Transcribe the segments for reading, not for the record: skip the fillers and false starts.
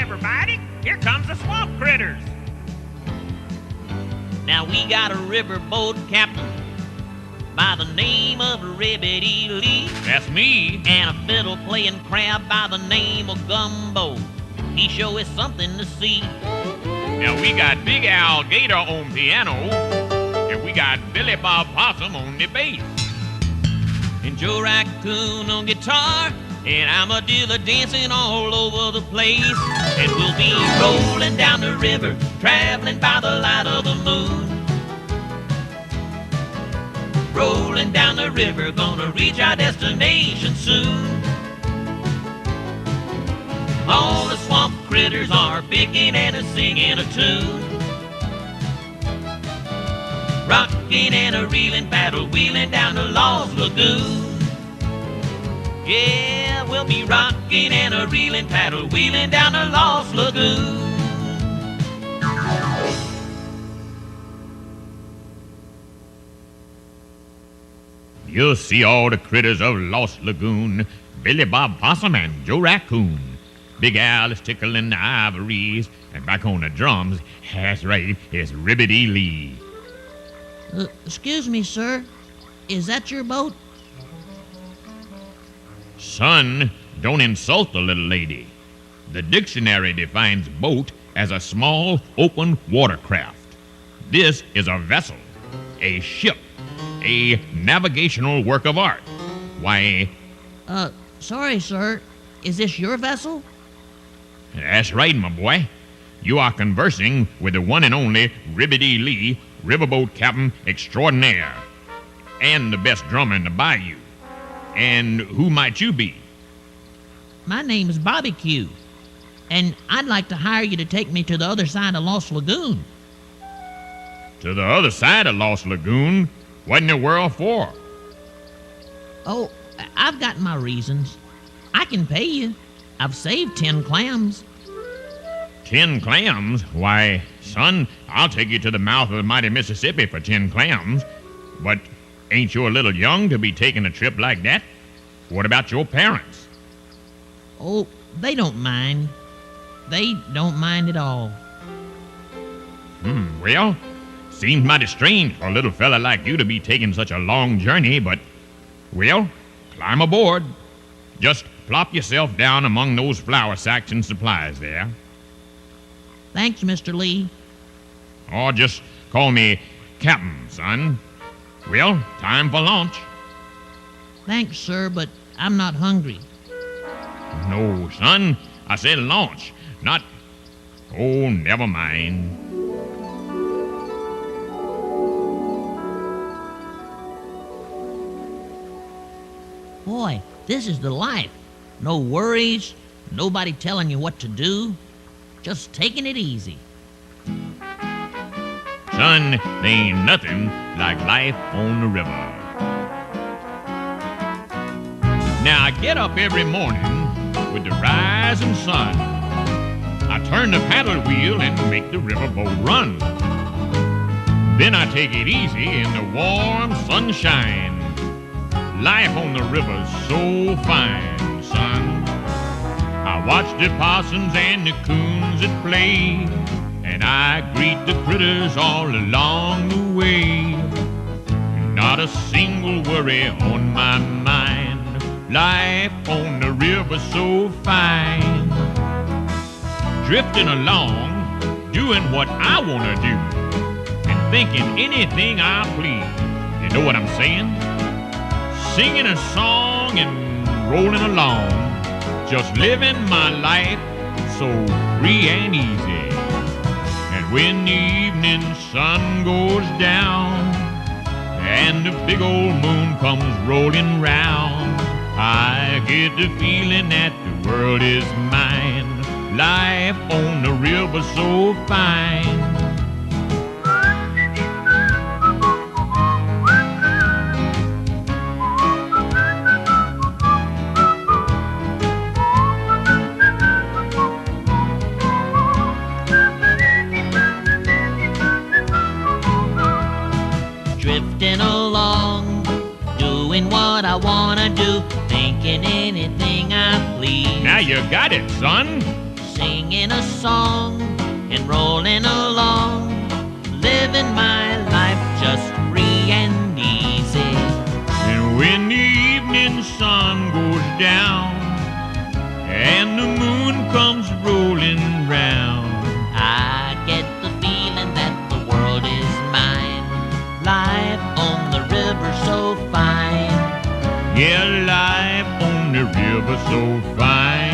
everybody. Here comes the swamp critters. Now we got a riverboat captain by the name of Ribbity Lee. That's me. And a fiddle playing crab by the name of Gumbo. He sure is something to see. Now we got Big Alligator on piano. And we got Billy Bob Possum on the bass. And Joe Raccoon on guitar. And Armadillo dancing all over the place. And we'll be rolling down the river, traveling by the light of the moon. Rolling down the river, gonna reach our destination soon. All the swamp critters are picking and a-singing a tune. Rocking and a-reeling, paddle-wheeling down the Lost Lagoon. Yeah, we'll be rocking and a-reeling, paddle-wheeling down the Lost Lagoon. You'll see all the critters of Lost Lagoon, Billy Bob Possum and Joe Raccoon. Big Al is tickling the ivories, and back on the drums, that's right, is Ribbity Lee. Excuse me, sir. Is that your boat? Son, don't insult the little lady. The dictionary defines boat as a small, open watercraft. This is a vessel, a ship, a navigational work of art. Why... Sorry, sir. Is this your vessel? That's right, my boy. You are conversing with the one and only Ribbity Lee, riverboat captain extraordinaire, and the best drummer in the bayou. And who might you be? My name is Barbecue, and I'd like to hire you to take me to the other side of Lost Lagoon. To the other side of Lost Lagoon? What in the world for? Oh, I've got my reasons. I can pay you. I've saved 10 clams. 10 clams? Why, son, I'll take you to the mouth of the mighty Mississippi for 10 clams. But ain't you a little young to be taking a trip like that? What about your parents? Oh, they don't mind. They don't mind at all. Well, seems mighty strange for a little fella like you to be taking such a long journey, but, well, climb aboard. Just plop yourself down among those flour sacks and supplies there. Thanks, Mr. Lee. Or just call me Captain, son. Well, time for lunch. Thanks, sir, but I'm not hungry. No, son, I said lunch, not... Oh, never mind. Boy, this is the life. No worries, nobody telling you what to do. Just taking it easy. Son, there ain't nothing like life on the river. Now, I get up every morning with the rising sun. I turn the paddle wheel and make the riverboat run. Then I take it easy in the warm sunshine. Life on the river's so fine, son. I watch the possums and the coons at play, and I greet the critters all along the way. Not a single worry on my mind. Life on the river so fine. Drifting along, doing what I want to do, and thinking anything I please. You know what I'm saying? Singing a song and rolling along, just living my life so free and easy. And when the evening sun goes down and the big old moon comes rolling round, I get the feeling that the world is mine. Life on the river so fine. Drifting along, doing what I wanna do, thinking anything I please. Now you got it, son. singing a song and rolling along, living my life just free and easy. And when the evening sun goes down and the moon comes rolling round, I get the feeling that the world is mine. Life on the river so fine. yeah, life on the river so fine.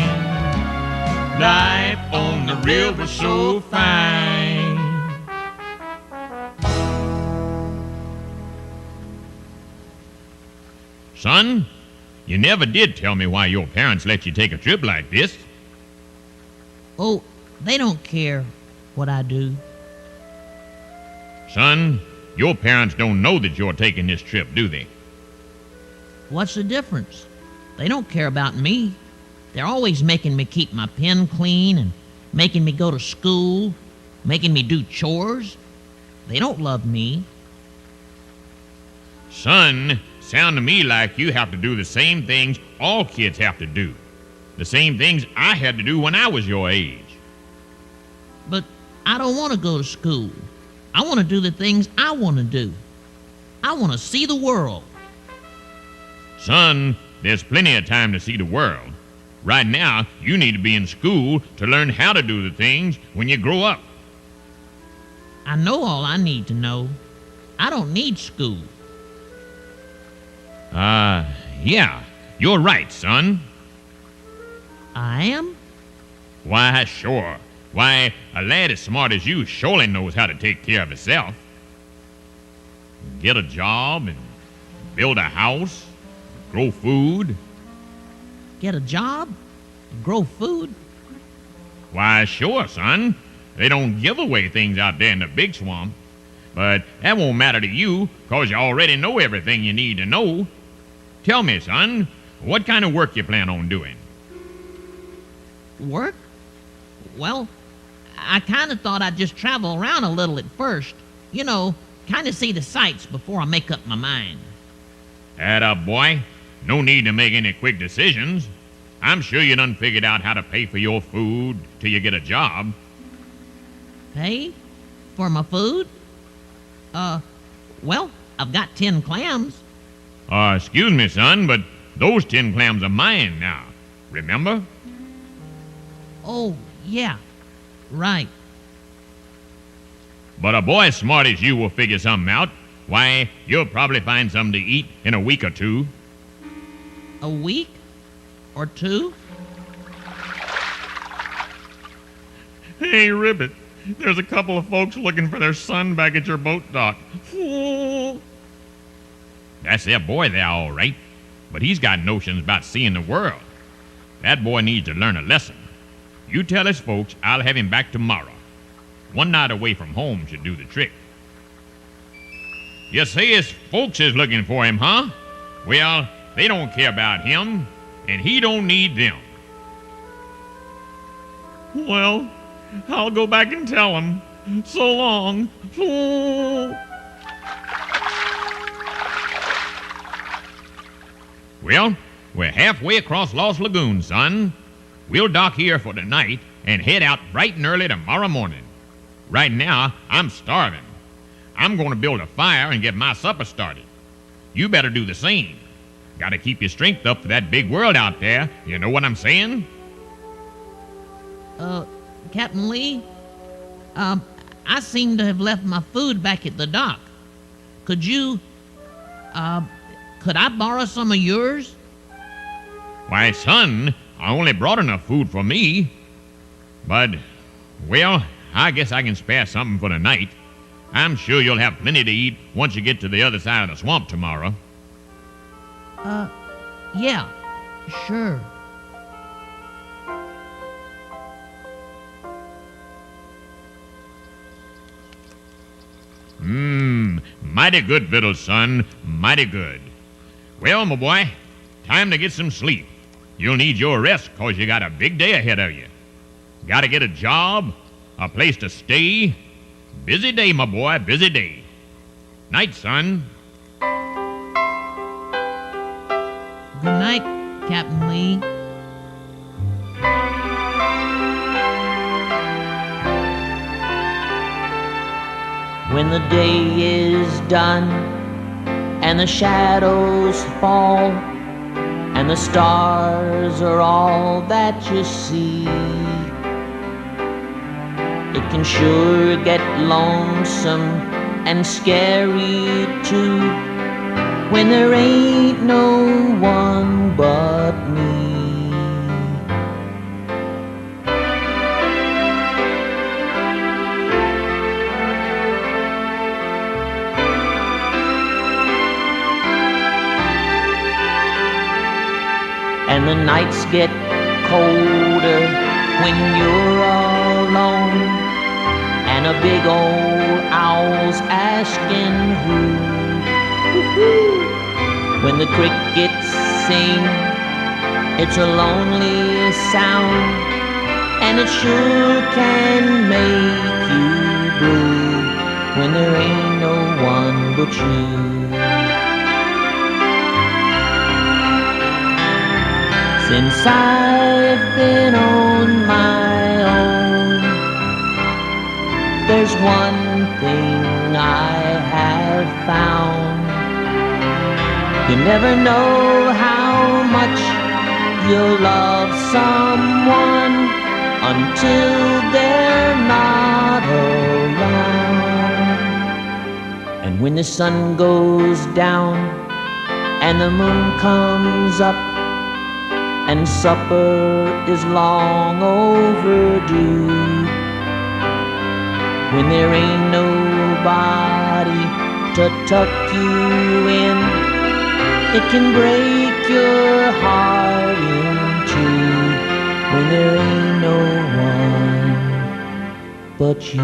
Life on the river so fine. Son, you never did tell me why your parents let you take a trip like this. Oh, they don't care what I do. Son, your parents don't know that you're taking this trip, do they? What's the difference? They don't care about me. They're always making me keep my pen clean and making me go to school, making me do chores. They don't love me. Son, sound to me like you have to do the same things all kids have to do. The same things I had to do when I was your age. But I don't want to go to school. I want to do the things I want to do. I want to see the world. Son, there's plenty of time to see the world. Right now, you need to be in school to learn how to do the things when you grow up. I know all I need to know. I don't need school. Yeah, you're right, son. I am? Why, sure. Why, a lad as smart as you surely knows how to take care of himself. Get a job and build a house, grow food. Get a job? Grow food? Why, sure, son. They don't give away things out there in the big swamp. But that won't matter to you, 'cause you already know everything you need to know. Tell me, son, what kind of work you plan on doing? Work? Well, I kind of thought I'd just travel around a little at first. You know, kind of see the sights before I make up my mind. Atta boy. No need to make any quick decisions. I'm sure you done figured out how to pay for your food till you get a job. Pay? For my food? Well, I've got 10 clams. Excuse me, son, but those 10 clams are mine now. Remember? Oh, yeah. Right. But a boy as smart as you will figure something out. Why, you'll probably find something to eat in a week or two. A week? Or two? Hey, Ribbit, there's a couple of folks looking for their son back at your boat dock. That's their boy there, all right. But he's got notions about seeing the world. That boy needs to learn a lesson. You tell his folks I'll have him back tomorrow. One night away from home should do the trick. You say his folks is looking for him, huh? Well, they don't care about him, and he don't need them. Well, I'll go back and tell him. So long. Well, we're halfway across Lost Lagoon, son. We'll dock here for the night and head out bright and early tomorrow morning. Right now, I'm starving. I'm going to build a fire and get my supper started. You better do the same. Got to keep your strength up for that big world out there. You know what I'm saying? Captain Lee? I seem to have left my food back at the dock. Could I borrow some of yours? Why, son, I only brought enough food for me. But, well, I guess I can spare something for the night. I'm sure you'll have plenty to eat once you get to the other side of the swamp tomorrow. Yeah, sure. Mighty good victuals, son. Mighty good. Well, my boy, time to get some sleep. You'll need your rest, 'cause you got a big day ahead of you. Gotta get a job, a place to stay. Busy day, my boy, busy day. Night, son. Good night, Captain Lee. When the day is done and the shadows fall and the stars are all that you see, it can sure get lonesome and scary too when there ain't no one but me. And the nights get colder when you're alone, and a big old owl's asking who. When the crickets sing, it's a lonely sound, and it sure can make you blue when there ain't no one but you. Since I've been on my own, there's one thing I have found. You never know how much you'll love someone until they're not around. And when the sun goes down and the moon comes up and supper is long overdue, when there ain't nobody to tuck you in, it can break your heart in two when there ain't no one but you.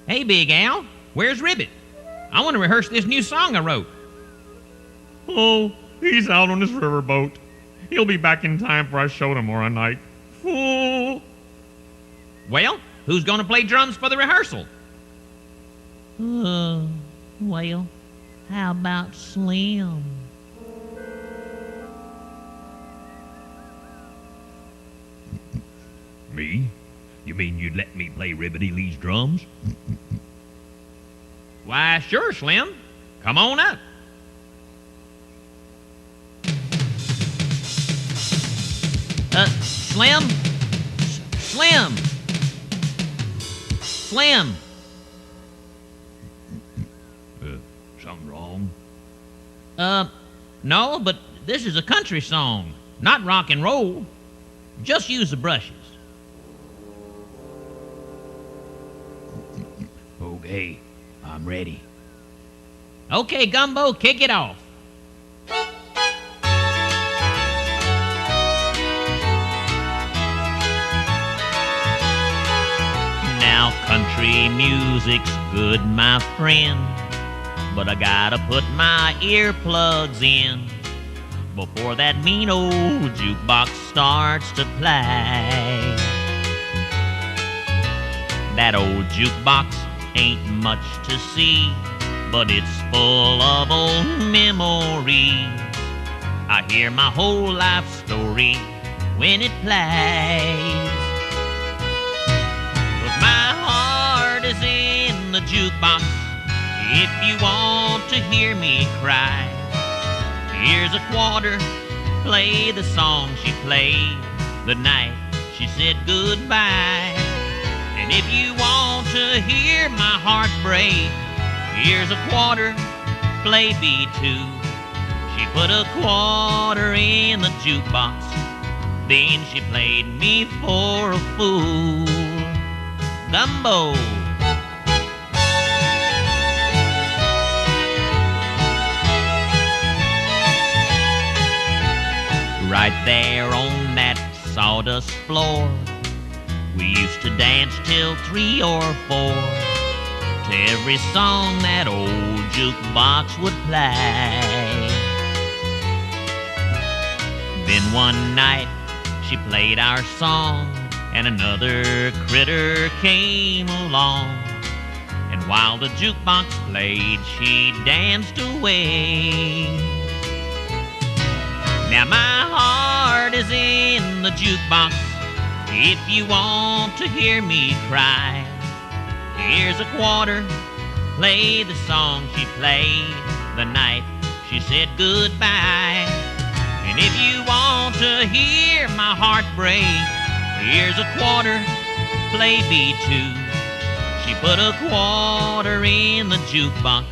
Hey, Big Al, where's Ribbit? I want to rehearse this new song I wrote. Oh, he's out on his riverboat. He'll be back in time for our show tomorrow night. Oh. Well, who's going to play drums for the rehearsal? Well, how about Slim? Me? You mean you'd let me play Ribbity Lee's drums? Why, sure, Slim. Come on up. Slim? Slim? Slim? Something wrong? No, but this is a country song, not rock and roll. Just use the brushes. Okay, I'm ready. Okay, Gumbo, kick it off. Now, country music's good, my friend, but I gotta put my earplugs in before that mean old jukebox starts to play. That old jukebox ain't much to see, but it's full of old memories. I hear my whole life story when it plays. 'Cause my heart is in the jukebox. If you want to hear me cry, here's a quarter, play the song she played the night she said goodbye. And if you want to hear my heart break, here's a quarter, play B2. She put a quarter in the jukebox, then she played me for a fool. Gumbo. Right there on that sawdust floor, We used to dance till 3 or 4 to every song that old jukebox would play. Then one night she played our song and another critter came along. And while the jukebox played, she danced away. Now my heart is in the jukebox. If you want to hear me cry, here's a quarter. Play the song she played the night she said goodbye. And if you want to hear my heart break, here's a quarter. Play B2. She put a quarter in the jukebox,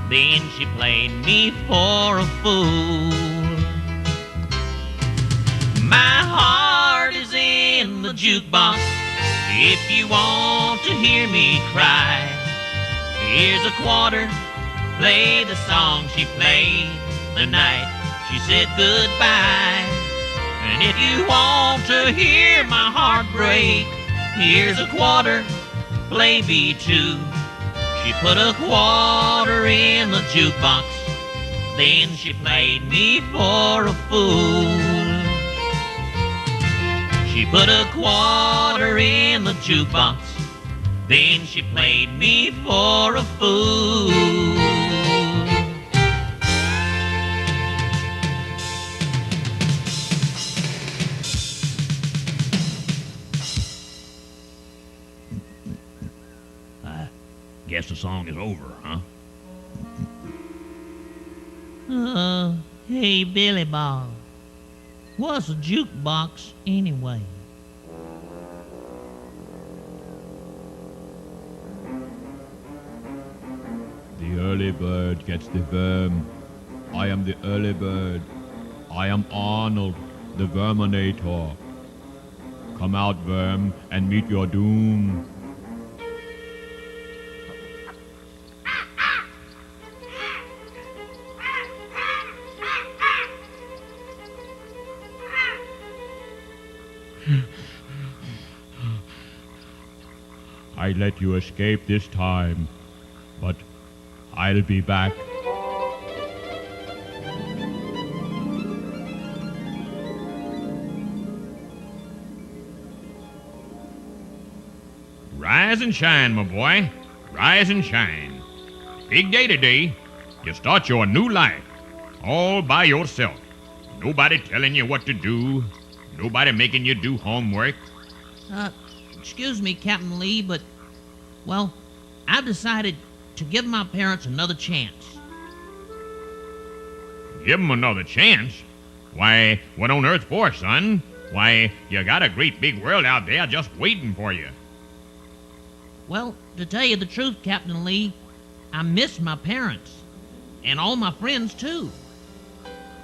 then she played me for a fool. My heart is in the jukebox. If you want to hear me cry, here's a quarter. Play the song she played the night she said goodbye. And if you want to hear my heart break, here's a quarter. Play B2. She put a quarter in the jukebox, then she played me for a fool. She put a quarter in the jukebox, then she played me for a fool. Guess the song is over, huh? Hey, Billy Bob, what's a jukebox anyway? The early bird gets the worm. I am the early bird. I am Arnold, the Verminator. Come out, worm, and meet your doom. I let you escape this time, but I'll be back. Rise and shine, my boy. Rise and shine. Big day today. You start your new life all by yourself. Nobody telling you what to do. Nobody making you do homework. Excuse me, Captain Lee, but, well, I've decided to give my parents another chance. Give 'em another chance? Why, what on earth for, son? Why, you got a great big world out there just waiting for you. Well, to tell you the truth, Captain Lee, I miss my parents. And all my friends, too.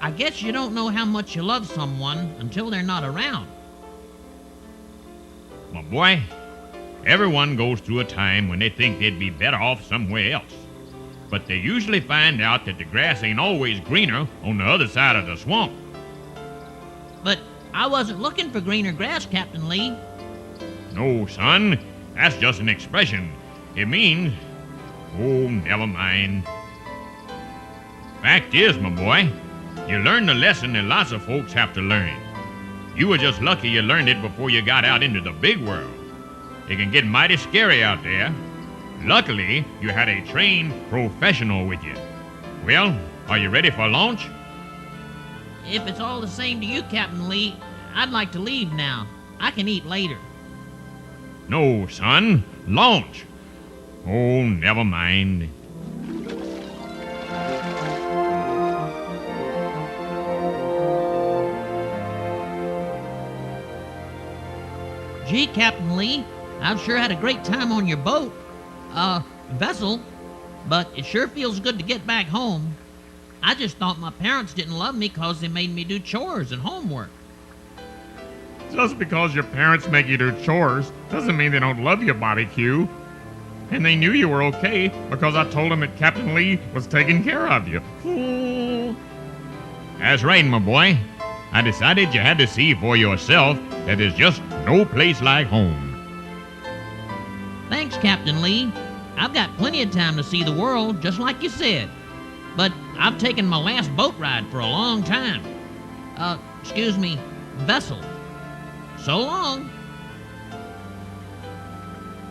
I guess you don't know how much you love someone until they're not around. My boy, everyone goes through a time when they think they'd be better off somewhere else. But they usually find out that the grass ain't always greener on the other side of the swamp. But I wasn't looking for greener grass, Captain Lee. No, son, that's just an expression. It means, oh, never mind. Fact is, my boy, you learned the lesson that lots of folks have to learn. You were just lucky you learned it before you got out into the big world. It can get mighty scary out there. Luckily, you had a trained professional with you. Well, are you ready for launch? If it's all the same to you, Captain Lee, I'd like to leave now. I can eat later. No, son. Launch. Oh, never mind. Gee, Captain Lee, I've sure had a great time on your boat. Vessel. But it sure feels good to get back home. I just thought my parents didn't love me 'cause they made me do chores and homework. Just because your parents make you do chores doesn't mean they don't love you, Bobby Q. And they knew you were okay because I told them that Captain Lee was taking care of you. Fool. That's right, my boy. I decided you had to see for yourself that there's just no place like home. Thanks, Captain Lee. I've got plenty of time to see the world, just like you said. But I've taken my last boat ride for a long time. Excuse me, vessel. So long.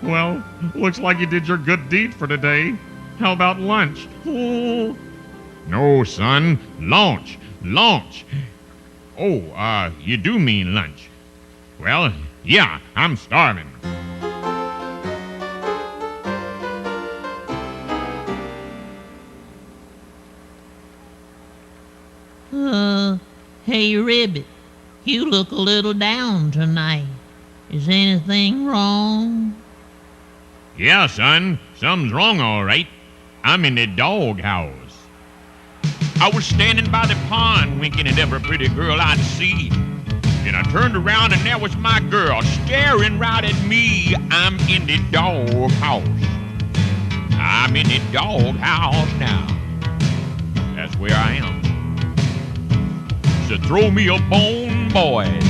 Well, looks like you did your good deed for today. How about lunch? Oh. No, son. Launch. Launch. Oh, you do mean lunch. Well, yeah, I'm starving. Hey, Ribbit, you look a little down tonight. Is anything wrong? Yeah, son, something's wrong, all right. I'm in the doghouse. I was standing by the pond winking at every pretty girl I'd see. Then I turned around and there was my girl staring right at me. I'm in the doghouse. I'm in the doghouse now. That's where I am. So throw me a bone, boys.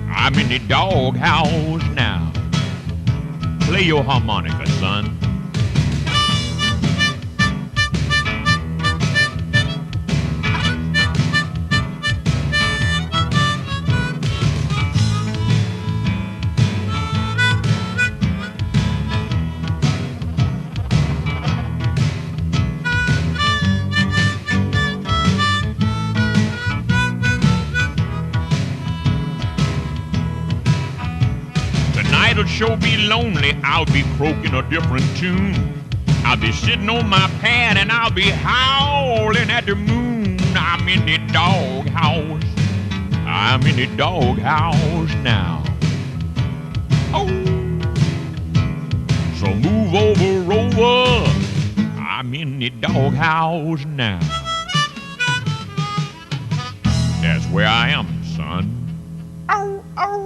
I'm in the doghouse now. Play your harmonica, son. It'll sure be lonely. I'll be croaking a different tune. I'll be sitting on my pad and I'll be howling at the moon. I'm in the doghouse. I'm in the doghouse now. Oh, so move over, Rover. I'm in the doghouse now. That's where I am, son. Ow, ow.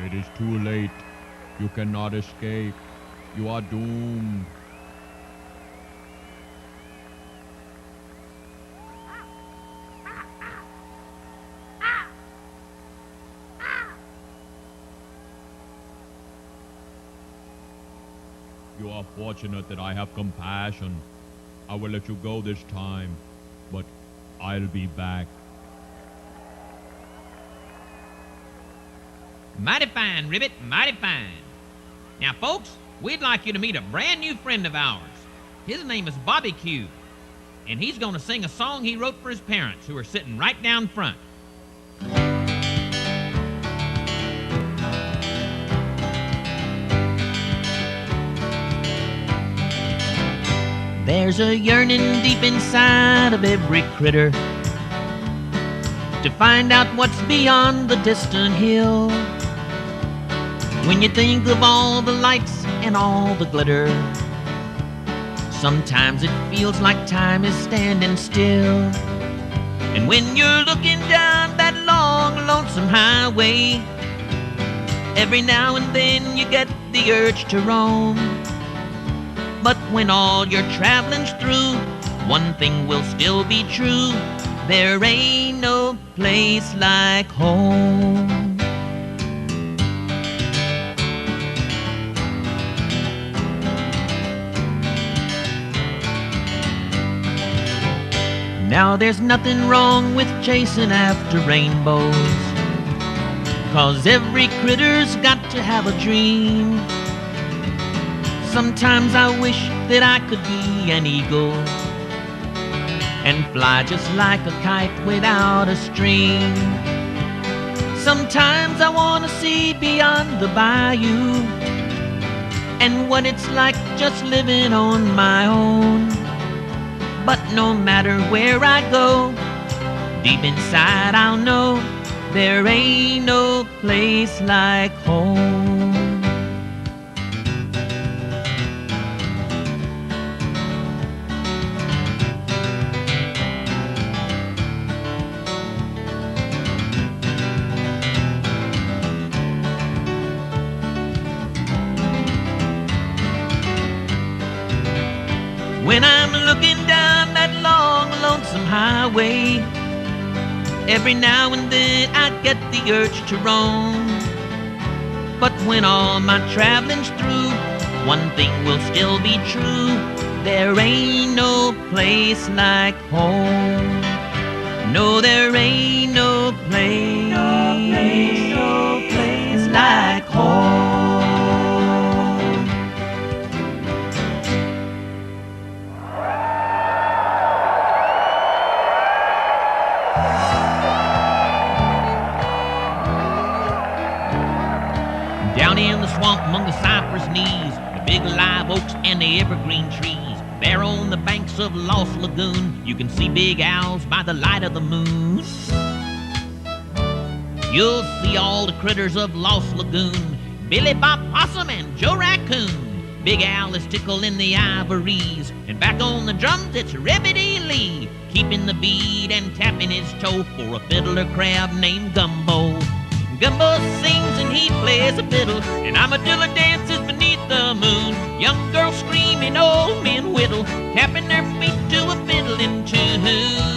It is too late. You cannot escape. You are doomed. You are fortunate that I have compassion. I will let you go this time, but I'll be back. Mighty fine, Ribbit, mighty fine. Now, folks, we'd like you to meet a brand new friend of ours. His name is Bobby Q, and he's going to sing a song he wrote for his parents, who are sitting right down front. There's a yearning deep inside of every critter to find out what's beyond the distant hill. When you think of all the lights and all the glitter, sometimes it feels like time is standing still. And when you're looking down that long, lonesome highway, every now and then you get the urge to roam. But when all your traveling's through, one thing will still be true: there ain't no place like home. Now there's nothing wrong with chasing after rainbows, 'cause every critter's got to have a dream. Sometimes I wish that I could be an eagle and fly just like a kite without a string. Sometimes I want to see beyond the bayou and what it's like just living on my own. But no matter where I go, deep inside I'll know there ain't no place like home. highway. Every now and then I get the urge to roam. But when all my traveling's through, one thing will still be true. There ain't no place like home. No, there ain't no place like home. Down in the swamp among the cypress knees, the big live oaks and the evergreen trees, there on the banks of Lost Lagoon, you can see big owls by the light of the moon. You'll see all the critters of Lost Lagoon, Billy Bob Possum and Joe Raccoon. Big Al is tickling the ivories, and back on the drums it's Ribbity Lee, keeping the beat and tapping his toe for a fiddler crab named Gumbo. Gumbo sings and he plays a fiddle, and armadillo dances beneath the moon. Young girls screaming, old men whittle, tapping their feet to a fiddling tune.